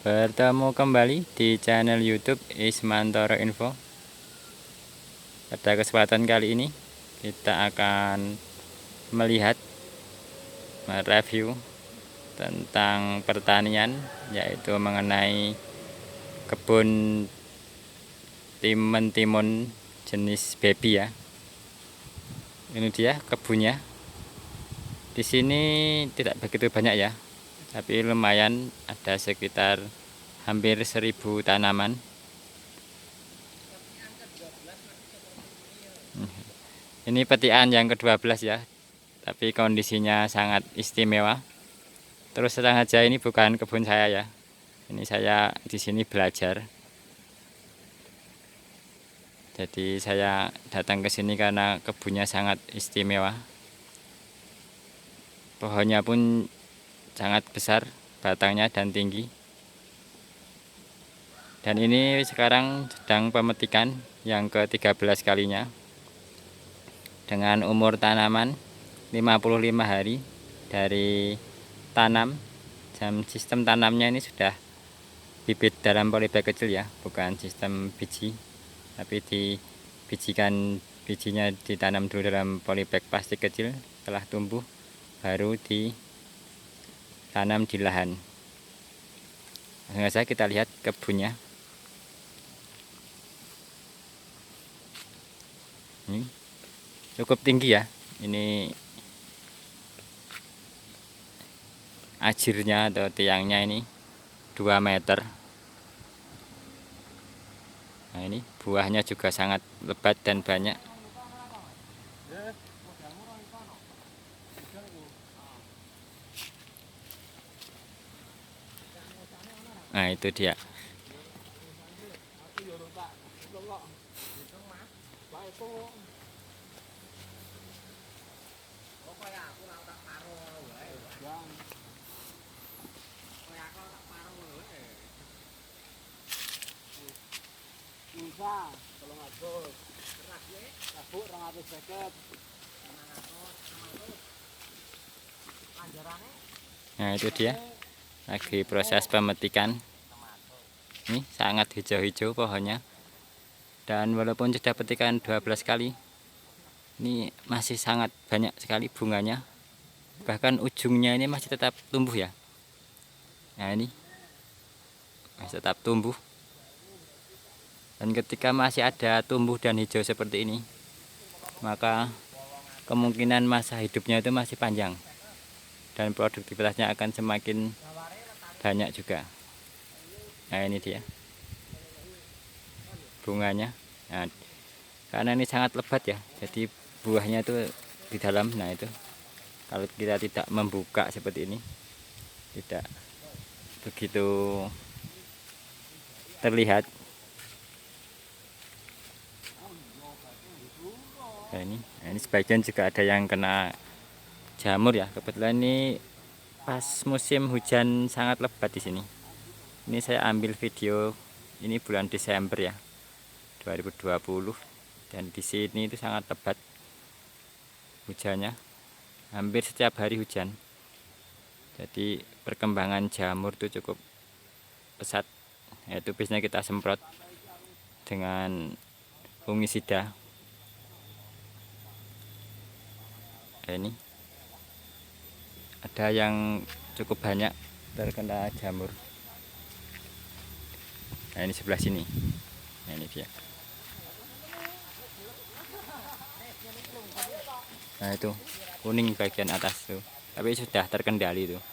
Bertemu kembali di channel YouTube Ismantoro Info. Pada kesempatan kali ini kita akan melihat mereview tentang pertanian, yaitu mengenai kebun timun jenis baby ya. Ini dia kebunnya. Di sini tidak begitu banyak ya, tapi lumayan, ada sekitar hampir 1000 tanaman. Ini petikan yang ke-12 ya, tapi kondisinya sangat istimewa. Terus terang aja ini bukan kebun saya ya. Ini saya di sini belajar. Jadi saya datang ke sini karena kebunnya sangat istimewa. Pohonnya pun sangat besar, batangnya dan tinggi. Dan ini sekarang sedang pemetikan yang ke-13 kalinya. Dengan umur tanaman 55 hari dari tanam. Sistem tanamnya ini sudah bibit dalam polybag kecil ya, bukan sistem biji, tapi bijinya ditanam dulu dalam polybag plastik kecil. Setelah tumbuh baru ditanam di lahan. Langsung saja kita lihat kebunnya. Ini cukup tinggi ya, ini ajirnya atau tiangnya ini 2 meter. Nah, ini buahnya juga sangat lebat dan banyak. Nah, itu dia. Nah, itu dia. Lagi proses pemetikan. Ini sangat hijau-hijau pohonnya. Dan walaupun sudah petikan 12 kali, ini masih sangat banyak sekali bunganya. Bahkan ujungnya ini masih tetap tumbuh ya. Nah, ini masih tetap tumbuh. Dan ketika masih ada tumbuh dan hijau seperti ini, maka kemungkinan masa hidupnya itu masih panjang. Dan produktivitasnya akan semakin banyak juga. Nah, ini dia bunganya. Nah, karena ini sangat lebat ya, jadi buahnya itu di dalam. Nah, itu kalau kita tidak membuka seperti ini, tidak begitu terlihat. Nah, ini sebagian juga ada yang kena jamur ya. Kebetulan ini pas musim hujan sangat lebat di sini. Ini saya ambil video ini bulan Desember ya, 2020, dan di sini itu sangat lebat hujannya, hampir setiap hari hujan. Jadi perkembangan jamur itu cukup pesat. Yaitu biasanya kita semprot dengan fungisida. Ini ada yang cukup banyak terkena jamur. Nah, ini sebelah sini. Nah, ini dia. Nah, itu kuning bagian atas tuh, tapi sudah terkendali tuh.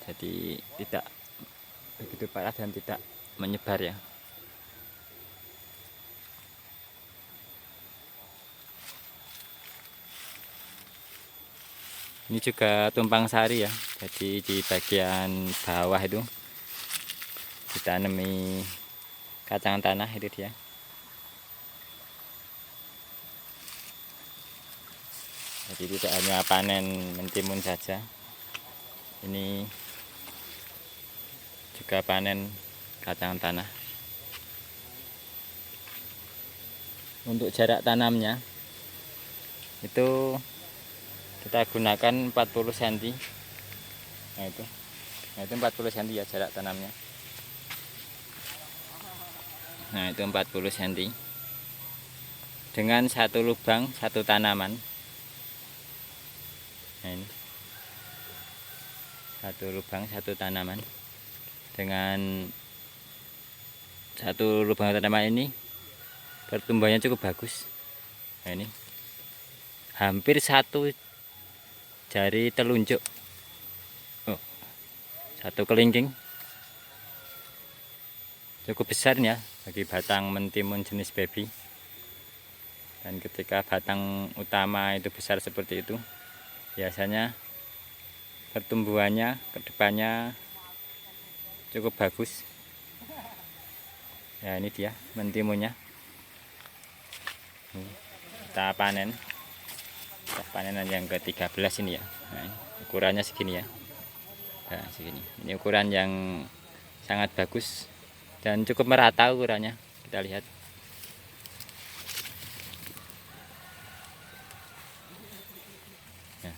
Jadi tidak begitu parah dan tidak menyebar ya. Ini juga tumpang sari ya. Jadi di bagian bawah itu ditanami kacang tanah, itu dia. Jadi tidak hanya panen mentimun saja, ini juga panen kacang tanah. Untuk jarak tanamnya itu kita gunakan 40 cm. Nah, itu Nah itu 40 cm ya jarak tanamnya. Nah itu 40 cm dengan satu lubang satu tanaman. Nah ini satu lubang satu tanaman, dengan satu lubang tanaman ini pertumbuhannya cukup bagus. Nah ini hampir satu jari telunjuk, oh, satu kelingking, cukup besar ya bagi batang mentimun jenis baby. Dan ketika batang utama itu besar seperti itu, biasanya pertumbuhannya kedepannya cukup bagus. Ya ini dia mentimunnya. Kita panen, panenan yang ke-13 ini ya. Nah, ukurannya segini ya. Nah, segini. Ini ukuran yang sangat bagus dan cukup merata ukurannya. Kita lihat. Nah,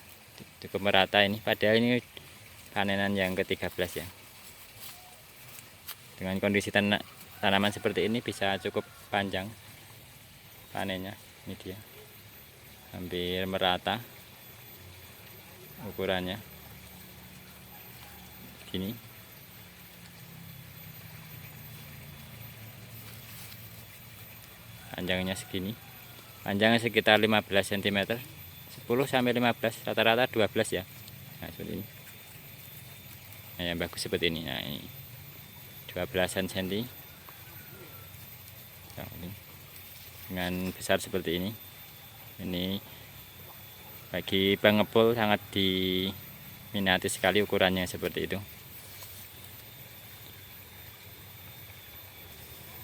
cukup merata ini. Padahal ini panenan yang ke-13 ya. Dengan kondisi tanaman seperti ini bisa cukup panjang panennya. Ini dia, hampir merata ukurannya gini. Panjangnya segini, panjangnya sekitar 15 cm, 10 sampai 15, rata-rata 12 ya. Nah seperti ini. Nah yang bagus seperti ini. Nah ini 12-an cm. Nah, ini dengan besar seperti ini. Ini bagi pengepul sangat diminati sekali ukurannya seperti itu.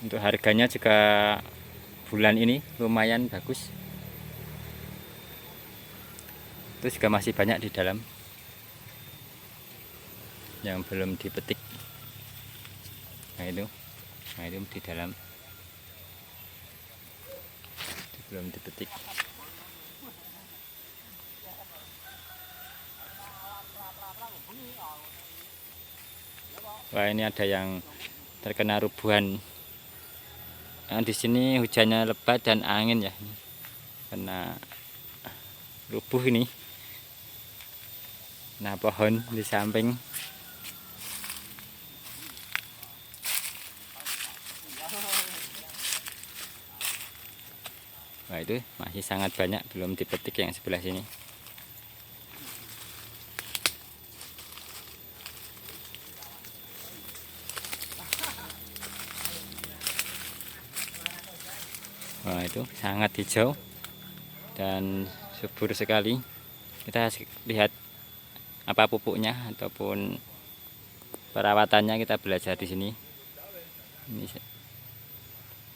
Untuk harganya juga bulan ini lumayan bagus. Itu juga masih banyak di dalam yang belum dipetik. Nah itu di dalam itu belum dipetik. Wah ini ada yang terkena rubuhan. Nah, di sini hujannya lebat dan angin ya, kena rubuh ini. Nah pohon di samping. Wah itu masih sangat banyak belum dipetik yang sebelah sini. Wah itu sangat hijau dan subur sekali. Kita lihat apa pupuknya ataupun perawatannya, kita belajar di sini. Ini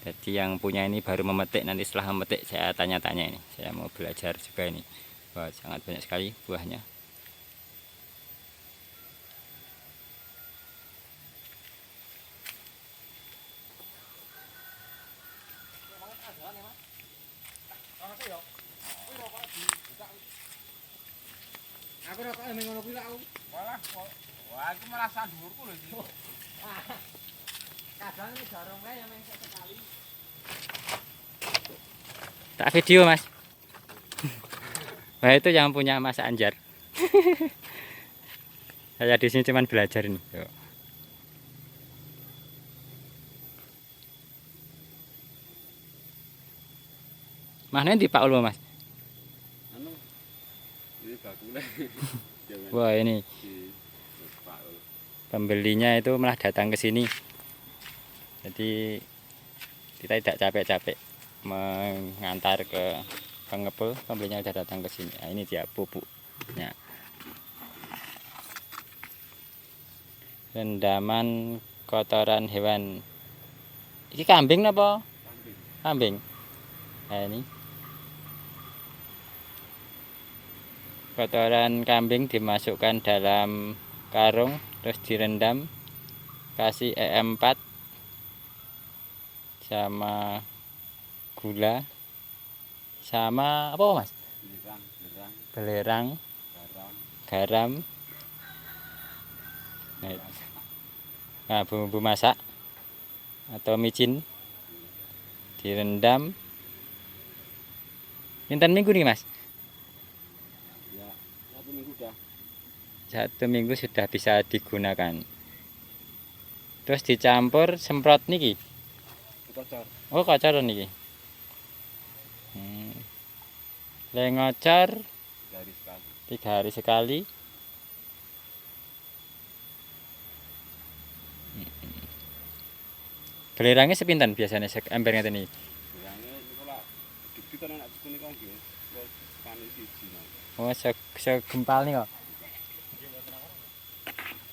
jadi yang punya ini baru memetik, nanti setelah memetik saya tanya-tanya ini. Saya mau belajar juga ini. Wah sangat banyak sekali buahnya. Aku rokok emang ngono kuwi aku. Wah, aku merasa dhuwurku lho iki. Kadang iki jarong kae yang sekali. Tak video mas. Nah itu yang punya Mas Anjar. Saya di sini cuman belajar ini. Yuk. Mana di Pak Ulmo mas? Anu, ini bakule. Wah ini pembelinya itu malah datang ke sini. Jadi kita tidak capek-capek mengantar ke pengepul, pembelinya sudah datang ke sini. Nah, ini dia pupuknya. Rendaman kotoran hewan. Ini kambing apa? Kambing. Nah ini kotoran kambing dimasukkan dalam karung, terus direndam, kasih EM4 sama gula sama apa mas? Belerang, garam, Nah, bumbu masak atau micin direndam. Pinten minggu nih Mas? Ya, 1 minggu dah. 1 minggu sudah bisa digunakan. Terus dicampur semprot niki. Dikocor. Oh, kocor niki. Le ngocor 3 hari sekali. 3 hari sekali. Belerangnya sepinten biasanya ember ngeten iki. Bilangnya niku lak dikit ana nek niku nggih. Terus sekali siji nang. Oh, segempal nih kok.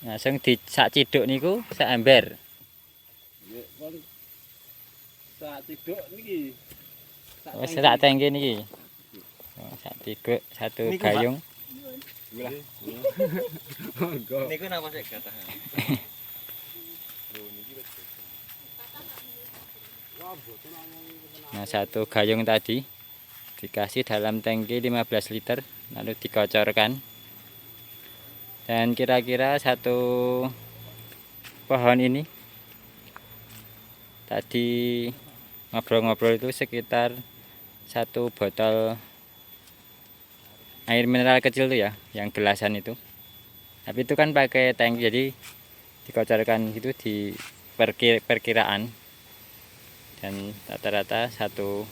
Langsung di sak ciduk niku sak ember. Ya kon sak tiduk niki. Oh, sak tengki niki. Oh, sak ciduk 1 gayung. Lah. Monggo. Niku napa sik kata? Nah, 1 gayung tadi dikasih dalam tangki 15 liter lalu dikocorkan. Dan kira-kira 1 pohon ini tadi ngobrol-ngobrol itu sekitar 1 botol air mineral kecil tuh ya, yang gelasan itu. Tapi itu kan pakai tangki, jadi dikocorkan itu di perkiraan. Dan rata-rata 1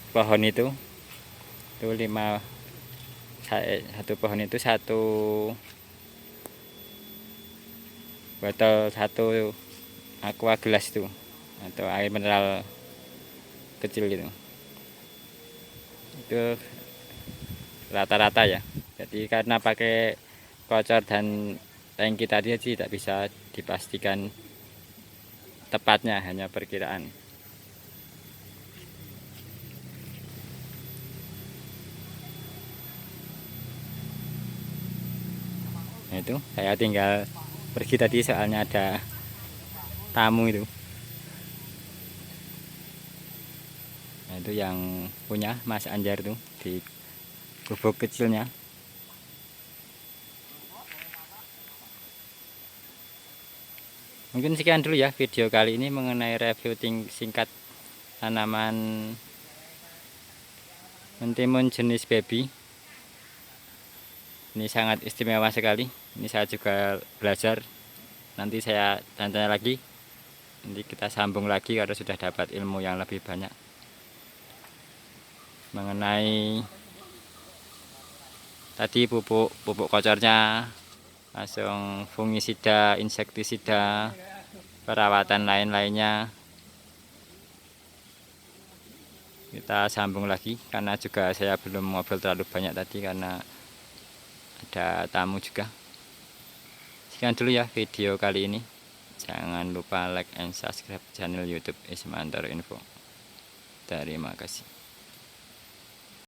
pohon itu 1 pohon itu 1 botol 1 aqua gelas itu atau air mineral kecil gitu. Itu rata-rata ya. Jadi karena pakai kocor dan tangki tadi tidak bisa dipastikan tepatnya, hanya perkiraan. Nah, itu saya tinggal pergi tadi soalnya ada tamu itu. Nah, itu yang punya Mas Anjar tuh di gubuk kecilnya. Mungkin sekian dulu ya video kali ini mengenai review singkat tanaman mentimun jenis baby. Ini sangat istimewa sekali. Ini saya juga belajar. Nanti saya tanya lagi. Nanti kita sambung lagi kalau sudah dapat ilmu yang lebih banyak mengenai tadi pupuk kocornya, langsung fungisida, insektisida, perawatan lain-lainnya. Kita sambung lagi karena juga saya belum ngobrol terlalu banyak tadi karena ada tamu juga. Sekian dulu ya video kali ini. Jangan lupa like and subscribe channel YouTube Ismantor Info. Terima kasih.